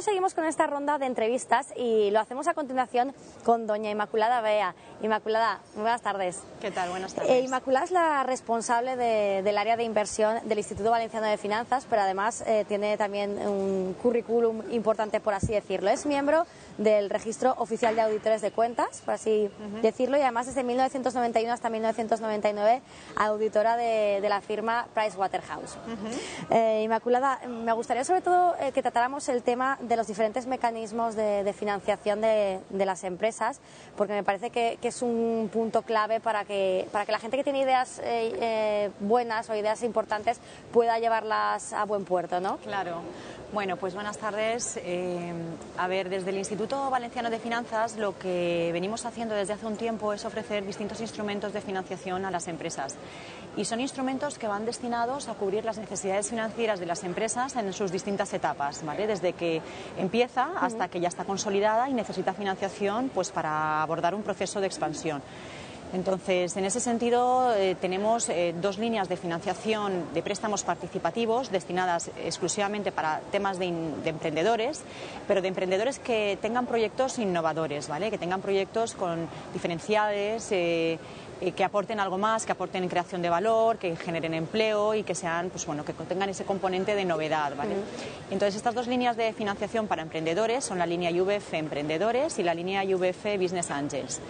Seguimos con esta ronda de entrevistas y lo hacemos a continuación con doña Inmaculada Bea. Inmaculada, muy buenas tardes. ¿Qué tal? Buenas tardes. Inmaculada es la responsable del área de inversión del Instituto Valenciano de Finanzas, pero además tiene también un currículum importante, por así decirlo. Es miembro del Registro Oficial de Auditores de Cuentas, por así decirlo, y además desde 1991 hasta 1999 auditora de la firma Pricewaterhouse. Inmaculada, me gustaría sobre todo que tratáramos el tema de los diferentes mecanismos de financiación de las empresas, porque me parece que es un punto clave para que la gente que tiene ideas buenas o ideas importantes pueda llevarlas a buen puerto, ¿no? Claro. Bueno, pues buenas tardes. A ver, desde el Instituto Valenciano de Finanzas lo que venimos haciendo desde hace un tiempo es ofrecer distintos instrumentos de financiación a las empresas. Y son instrumentos que van destinados a cubrir las necesidades financieras de las empresas en sus distintas etapas, ¿vale? Desde que empieza hasta que ya está consolidada y necesita financiación pues para abordar un proceso de expansión. Entonces, en ese sentido, tenemos dos líneas de financiación de préstamos participativos destinadas exclusivamente para temas de emprendedores, pero de emprendedores que tengan proyectos innovadores, ¿vale? Que tengan proyectos con diferenciales, que aporten algo más, que aporten creación de valor, que generen empleo y que sean, pues bueno, que tengan ese componente de novedad, ¿vale? Entonces, estas dos líneas de financiación para emprendedores son la línea IVF Emprendedores y la línea IVF Business Angels.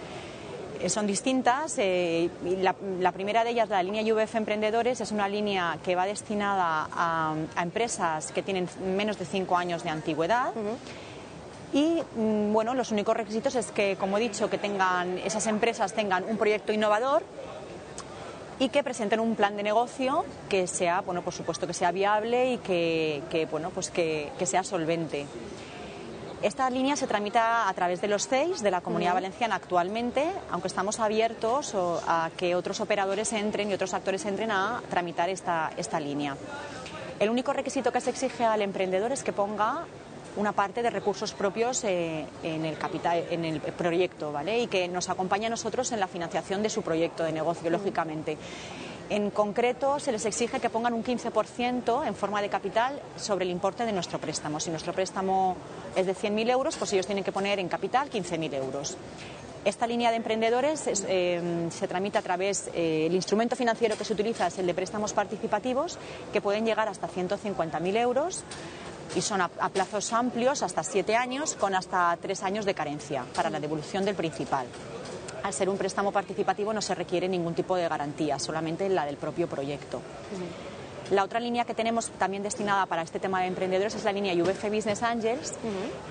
Son distintas. La primera de ellas, la línea IVF Emprendedores, es una línea que va destinada a empresas que tienen menos de 5 años de antigüedad. Y bueno, los únicos requisitos es que, como he dicho, que esas empresas tengan un proyecto innovador y que presenten un plan de negocio que sea, bueno, por supuesto que sea viable y que sea solvente. Esta línea se tramita a través de los CEIs de la Comunidad Valenciana actualmente, aunque estamos abiertos a que otros operadores entren y otros actores entren a tramitar esta línea. El único requisito que se exige al emprendedor es que ponga una parte de recursos propios en el proyecto, ¿vale? Y que nos acompañe a nosotros en la financiación de su proyecto de negocio, lógicamente. En concreto, se les exige que pongan un 15% en forma de capital sobre el importe de nuestro préstamo. Si nuestro préstamo es de 100.000 euros, pues ellos tienen que poner en capital 15.000 euros. Esta línea de emprendedores se tramita a través, el instrumento financiero que se utiliza es el de préstamos participativos, que pueden llegar hasta 150.000 euros y son a plazos amplios, hasta 7 años, con hasta 3 años de carencia para la devolución del principal. Al ser un préstamo participativo no se requiere ningún tipo de garantía, solamente la del propio proyecto. La otra línea que tenemos también destinada para este tema de emprendedores es la línea IVF Business Angels,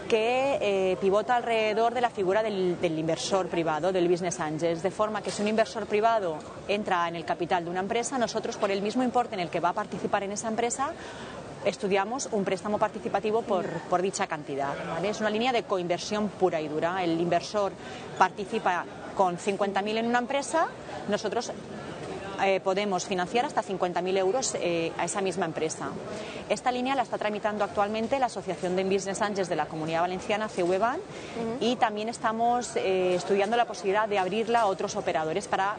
que pivota alrededor de la figura del inversor privado, del Business Angels, de forma que si un inversor privado entra en el capital de una empresa, nosotros, por el mismo importe en el que va a participar en esa empresa, estudiamos un préstamo participativo por dicha cantidad, ¿vale? Es una línea de coinversión pura y dura. El inversor participa con 50.000 en una empresa, nosotros podemos financiar hasta 50.000 euros a esa misma empresa. Esta línea la está tramitando actualmente la Asociación de Business Angels de la Comunidad Valenciana, CVBAN, y también estamos estudiando la posibilidad de abrirla a otros operadores para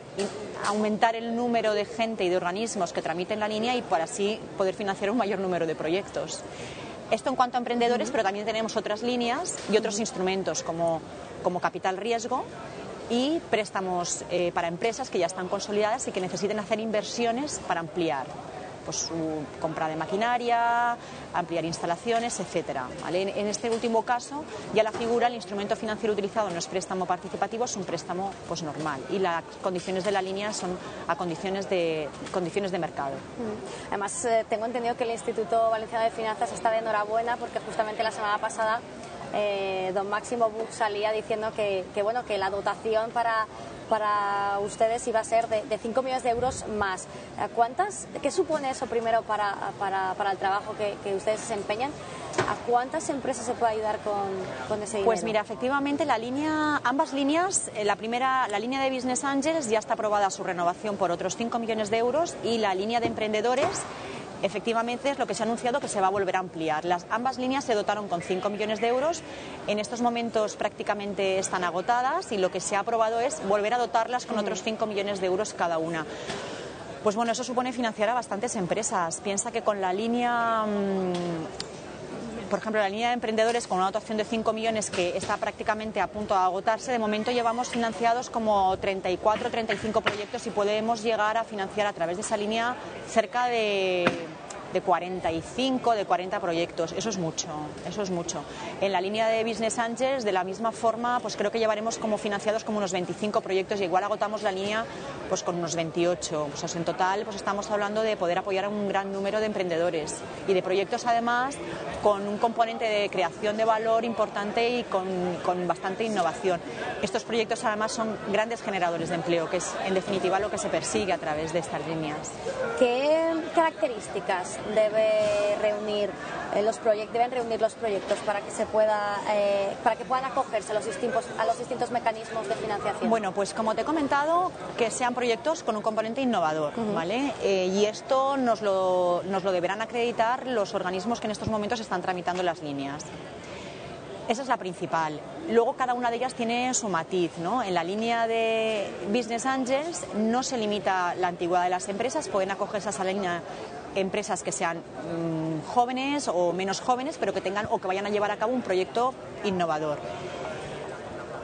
aumentar el número de gente y de organismos que tramiten la línea y para así poder financiar un mayor número de proyectos. Esto en cuanto a emprendedores, pero también tenemos otras líneas y otros instrumentos como capital riesgo y préstamos para empresas que ya están consolidadas y que necesiten hacer inversiones para ampliar, pues su compra de maquinaria, ampliar instalaciones, etcétera, ¿vale? En este último caso ya la figura, el instrumento financiero utilizado no es préstamo participativo, es un préstamo pues normal y las condiciones de la línea son a condiciones de mercado. Además, tengo entendido que el Instituto Valenciano de Finanzas está de enhorabuena porque justamente la semana pasada don Máximo Buch salía diciendo que la dotación para ustedes iba a ser de 5 millones de euros más. ¿Qué supone eso primero para el trabajo que ustedes desempeñan? ¿A cuántas empresas se puede ayudar con ese dinero? Pues mira, efectivamente ambas líneas, la línea de Business Angels ya está aprobada su renovación por otros 5 millones de euros y la línea de emprendedores efectivamente es lo que se ha anunciado que se va a volver a ampliar. Ambas líneas se dotaron con 5 millones de euros, en estos momentos prácticamente están agotadas y lo que se ha aprobado es volver a dotarlas con otros 5 millones de euros cada una. Pues bueno, eso supone financiar a bastantes empresas. Piensa que con la línea, por ejemplo, la línea de emprendedores con una dotación de 5 millones que está prácticamente a punto de agotarse, de momento llevamos financiados como 34, 35 proyectos y podemos llegar a financiar a través de esa línea cerca de 45, de 40 proyectos. Eso es mucho, eso es mucho. En la línea de Business Angels, de la misma forma, pues creo que llevaremos como financiados como unos 25 proyectos y igual agotamos la línea pues con unos 28. Pues en total pues estamos hablando de poder apoyar a un gran número de emprendedores y de proyectos además con un componente de creación de valor importante y con bastante innovación. Estos proyectos además son grandes generadores de empleo, que es en definitiva lo que se persigue a través de estas líneas. ¿Qué características deben reunir los proyectos para que puedan acogerse a los distintos mecanismos de financiación? Bueno, pues como te he comentado, que sean proyectos con un componente innovador, ¿vale? Y esto nos lo deberán acreditar los organismos que en estos momentos están tramitando las líneas. Esa es la principal. Luego cada una de ellas tiene su matiz, ¿no? En la línea de Business Angels no se limita la antigüedad de las empresas, pueden acogerse a esa línea empresas que sean jóvenes o menos jóvenes, pero que tengan o que vayan a llevar a cabo un proyecto innovador.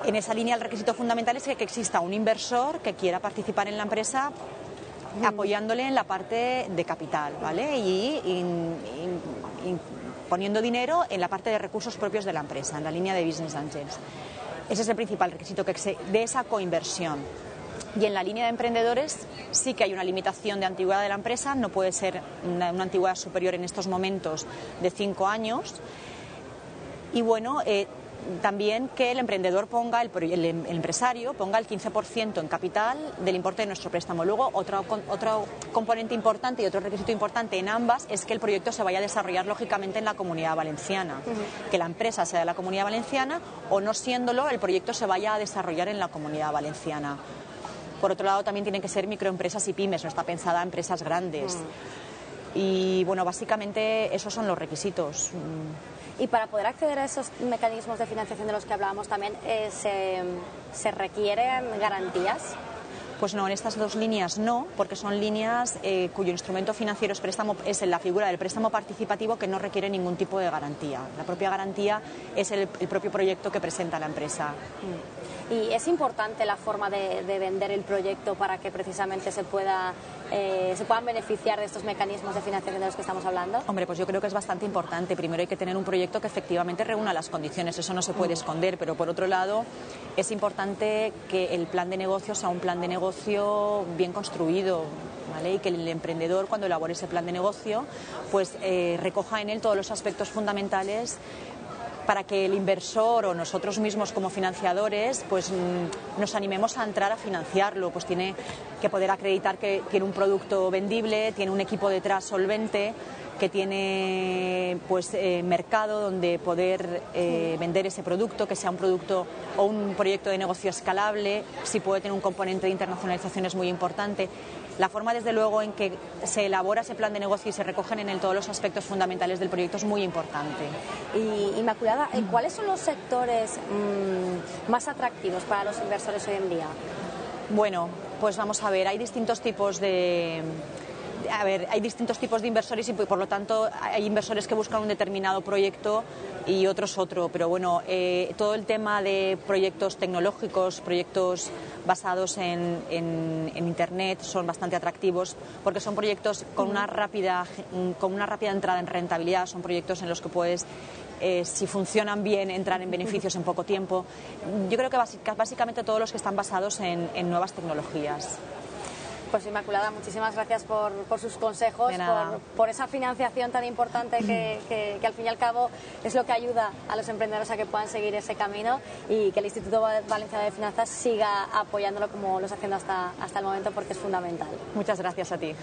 En esa línea el requisito fundamental es que exista un inversor que quiera participar en la empresa apoyándole en la parte de capital, ¿vale? Y poniendo dinero en la parte de recursos propios de la empresa, en la línea de Business Angels. Ese es el principal requisito de esa coinversión. Y en la línea de emprendedores sí que hay una limitación de antigüedad de la empresa, no puede ser una antigüedad superior en estos momentos de 5 años. Y bueno, también que el emprendedor ponga, el empresario ponga el 15% en capital del importe de nuestro préstamo. Luego, otro componente importante y otro requisito importante en ambas es que el proyecto se vaya a desarrollar lógicamente en la Comunidad Valenciana, que la empresa sea de la Comunidad Valenciana o no siéndolo, el proyecto se vaya a desarrollar en la Comunidad Valenciana. Por otro lado, también tienen que ser microempresas y pymes, no está pensada en empresas grandes. Y bueno, básicamente esos son los requisitos. Y para poder acceder a esos mecanismos de financiación de los que hablábamos también, ¿se requieren garantías? Pues no, en estas dos líneas no, porque son líneas cuyo instrumento financiero es la figura del préstamo participativo que no requiere ningún tipo de garantía. La propia garantía es el propio proyecto que presenta la empresa. Y es importante la forma de vender el proyecto para que precisamente se puedan beneficiar de estos mecanismos de financiación de los que estamos hablando. Hombre, pues yo creo que es bastante importante. Primero hay que tener un proyecto que efectivamente reúna las condiciones, eso no se puede esconder, pero por otro lado es importante que el plan de negocio sea un plan de negocio bien construido, ¿vale? Y que el emprendedor, cuando elabore ese plan de negocio, pues recoja en él todos los aspectos fundamentales para que el inversor o nosotros mismos como financiadores pues nos animemos a entrar a financiarlo. Pues tiene que poder acreditar que tiene un producto vendible, tiene un equipo detrás solvente, que tiene pues mercado donde poder vender ese producto, que sea un producto o un proyecto de negocio escalable, si puede tener un componente de internacionalización es muy importante. La forma, desde luego, en que se elabora ese plan de negocio y se recogen en él todos los aspectos fundamentales del proyecto es muy importante. Y, Inmaculada, ¿cuáles son los sectores más atractivos para los inversores hoy en día? Bueno, pues vamos a ver, hay distintos tipos de inversores y por lo tanto hay inversores que buscan un determinado proyecto y otros otro, pero bueno, todo el tema de proyectos tecnológicos, proyectos basados en Internet son bastante atractivos porque son proyectos con una rápida entrada en rentabilidad, son proyectos en los que puedes, si funcionan bien, entrar en beneficios en poco tiempo. Yo creo que básicamente todos los que están basados en nuevas tecnologías. Pues Inmaculada, muchísimas gracias por sus consejos, por esa financiación tan importante que al fin y al cabo es lo que ayuda a los emprendedores a que puedan seguir ese camino y que el Instituto Valenciano de Finanzas siga apoyándolo como lo está haciendo hasta el momento, porque es fundamental. Muchas gracias a ti.